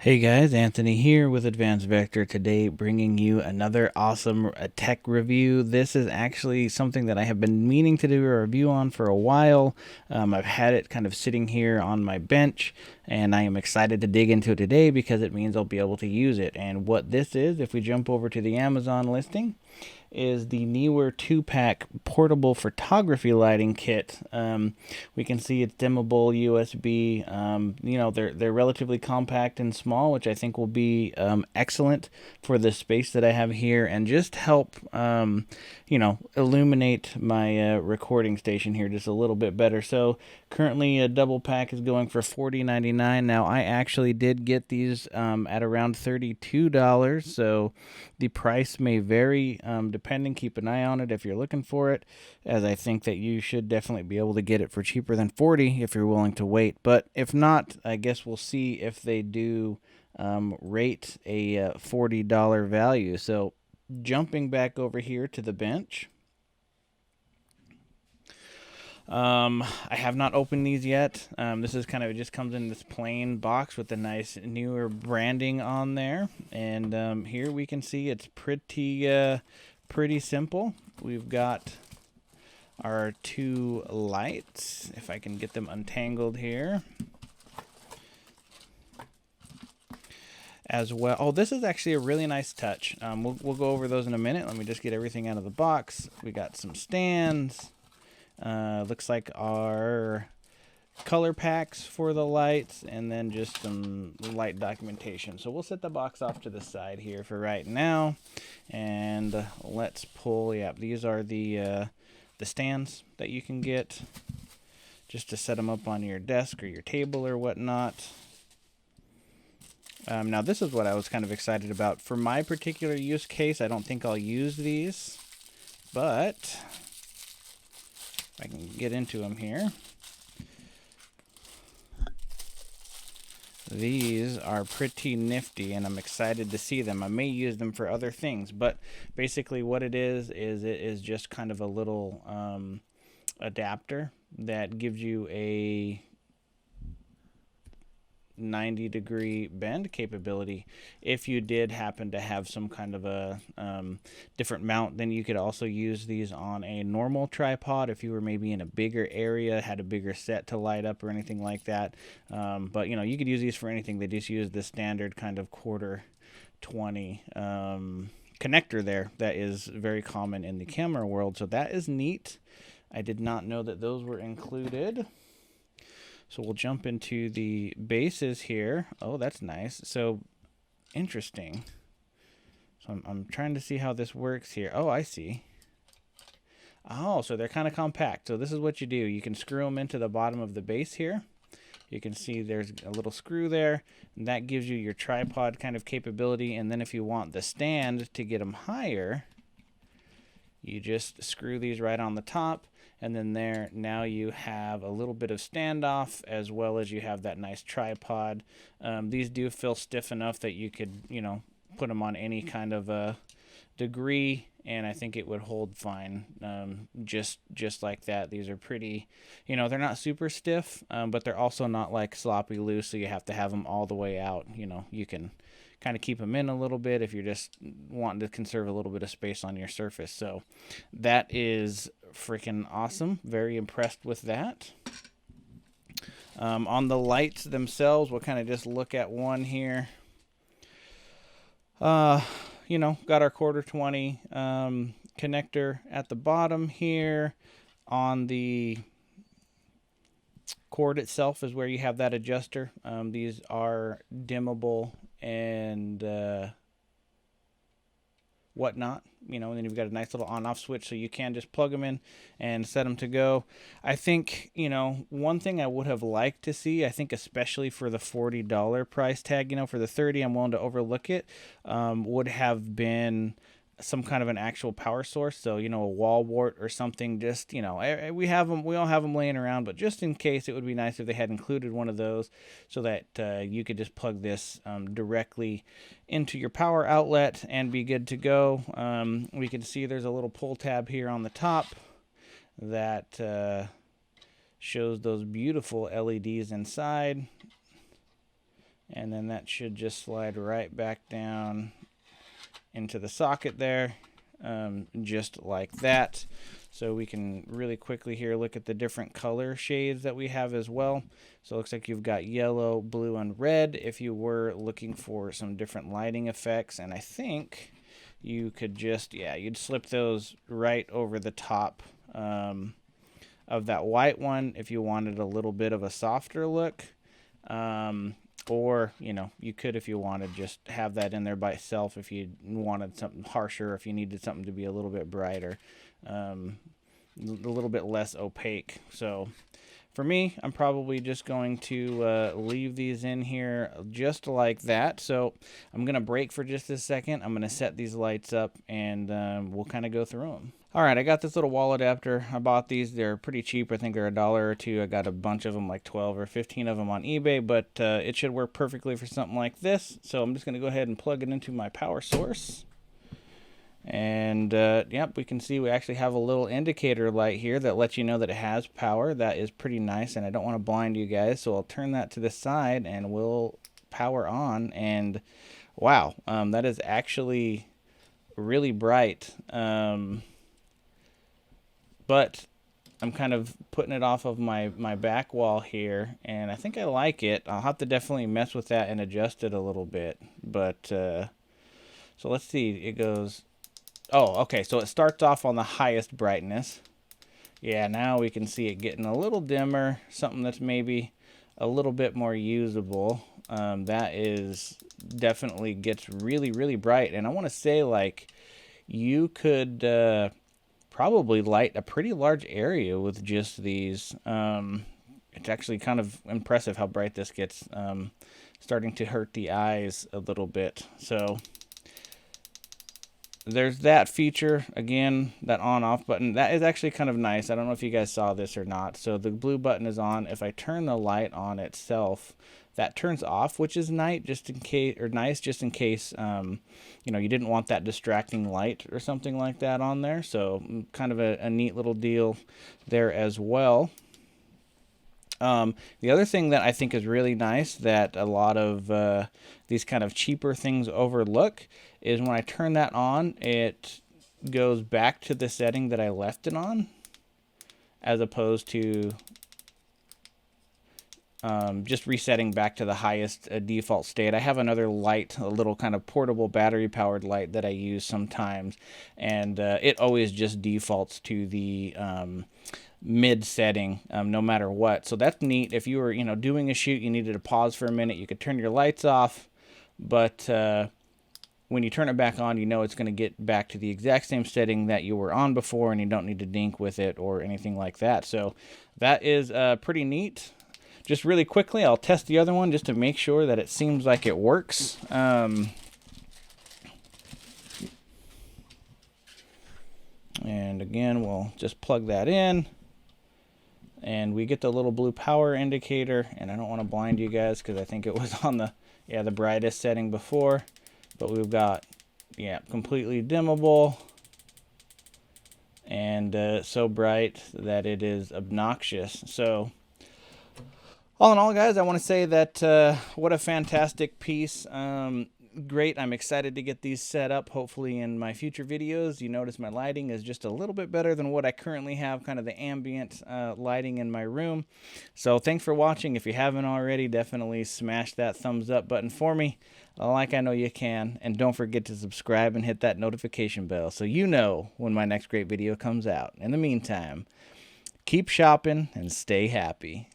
Hey guys, Anthony here with Advanced Vector today, bringing you another awesome tech review. This is actually something that I have been meaning to do a review on for a while. I've had it kind of sitting here on my bench, and I am excited to dig into it today because it means I'll be able to use it. And what this is, if we jump over to the Amazon listing, is the Neewer 2-pack portable photography lighting kit. We can see it's dimmable USB. They're relatively compact and small, which I think will be excellent for the space that I have here and just help illuminate my recording station here just a little bit better. So currently a double pack is going for $40.99. Now I actually did get these at around $32, so the price may vary depending. Keep an eye on it if you're looking for it, as I think that you should definitely be able to get it for cheaper than $40 if you're willing to wait. But if not, I guess we'll see if they do rate a $40 value. So jumping back over here to the bench. I have not opened these yet. This is kind of, it just comes in this plain box with the nice Neewer branding on there. And here we can see it's pretty simple. We've got our two lights, if I can get them untangled here. As well. Oh, this is actually a really nice touch. We'll go over those in a minute. Let me just get everything out of the box. We got some stands. Looks like our color packs for the lights, and then just some light documentation. So we'll set the box off to the side here for right now, and let's pull. Yeah, these are the stands that you can get just to set them up on your desk or your table or whatnot. Now this is what I was kind of excited about. For my particular use case, I don't think I'll use these, but I can get into them here. These are pretty nifty, and I'm excited to see them. I may use them for other things, but basically what it is just kind of a little adapter that gives you a 90-degree bend capability. If you did happen to have some kind of a different mount, then you could also use these on a normal tripod if you were maybe in a bigger area, had a bigger set to light up or anything like that. But you could use these for anything. They just use the standard kind of quarter 20 connector there that is very common in the camera world. So that is neat. I did not know that those were included. So we'll jump into the bases here. Oh, that's nice. So interesting. So I'm trying to see how this works here. Oh, I see. Oh, so they're kind of compact. So this is what you do. You can screw them into the bottom of the base here. You can see there's a little screw there, and that gives you your tripod kind of capability. And then if you want the stand to get them higher, you just screw these right on the top. And then there, now you have a little bit of standoff, as well as you have that nice tripod. These do feel stiff enough that you could, put them on any kind of a degree, and I think it would hold fine, just like that. These are pretty, they're not super stiff, but they're also not like sloppy loose, so you have to have them all the way out. You can kind of keep them in a little bit if you're just wanting to conserve a little bit of space on your surface. So that is freaking awesome. Very impressed with that. On the lights themselves, we'll kind of just look at one here. Got our quarter 20 connector at the bottom here. On the cord itself is where you have that adjuster. These are dimmable and whatnot, and then you've got a nice little on-off switch, so you can just plug them in and set them to go. I think, one thing I would have liked to see, I think especially for the $40 price tag, for the $30, I'm willing to overlook it, would have been some kind of an actual power source. So, a wall wart or something, just, we all have them laying around, but just in case, it would be nice if they had included one of those so that you could just plug this directly into your power outlet and be good to go. We can see there's a little pull tab here on the top that shows those beautiful LEDs inside. And then that should just slide right back down into the socket there, just like that. So we can really quickly here look at the different color shades that we have as well. So it looks like you've got yellow, blue, and red if you were looking for some different lighting effects. And I think you could just, yeah, you'd slip those right over the top of that white one if you wanted a little bit of a softer look. Or, you know, you could, if you wanted, just have that in there by itself if you wanted something harsher, if you needed something to be a little bit brighter, a little bit less opaque. So for me, I'm probably just going to leave these in here just like that. So I'm going to break for just a second. I'm going to set these lights up, and we'll kind of go through them. All right, I got this little wall adapter. I bought these. They're pretty cheap. I think they're $1 or $2. I got a bunch of them, like 12 or 15 of them on eBay, but it should work perfectly for something like this. So I'm just going to go ahead and plug it into my power source. And yep, we can see we actually have a little indicator light here that lets you know that it has power. That is pretty nice, and I don't want to blind you guys, so I'll turn that to the side and we'll power on. And wow, that is actually really bright. But I'm kind of putting it off of my back wall here, and I think I like it. I'll have to definitely mess with that and adjust it a little bit. But so let's see. It goes, oh, okay, so it starts off on the highest brightness. Yeah, now we can see it getting a little dimmer, something that's maybe a little bit more usable. That is definitely gets really, really bright. And I want to say, like, you could probably light a pretty large area with just these. It's actually kind of impressive how bright this gets. Starting to hurt the eyes a little bit. So there's that feature. Again, that on-off button. That is actually kind of nice. I don't know if you guys saw this or not. So the blue button is on. If I turn the light on itself, that turns off, which is nice just in case, you know, you didn't want that distracting light or something like that on there. So kind of a neat little deal there as well. The other thing that I think is really nice that a lot of these kind of cheaper things overlook is when I turn that on, it goes back to the setting that I left it on, as opposed to just resetting back to the highest default state. I have another light, a little kind of portable battery powered light that I use sometimes, and it always just defaults to the mid setting no matter what. So that's neat. If you were, you know, doing a shoot, you needed to pause for a minute, you could turn your lights off, but when you turn it back on, you know it's going to get back to the exact same setting that you were on before, and you don't need to dink with it or anything like that. So that is pretty neat. Just really quickly, I'll test the other one just to make sure that it seems like it works. And again, we'll just plug that in. And we get the little blue power indicator. And I don't want to blind you guys because I think it was on the brightest setting before. But we've got, completely dimmable. And so bright that it is obnoxious. So all in all, guys, I want to say that what a fantastic piece. Great. I'm excited to get these set up. Hopefully in my future videos, you notice my lighting is just a little bit better than what I currently have, kind of the ambient lighting in my room. So thanks for watching. If you haven't already, definitely smash that thumbs up button for me, like I know you can. And don't forget to subscribe and hit that notification bell so you know when my next great video comes out. In the meantime, keep shopping and stay happy.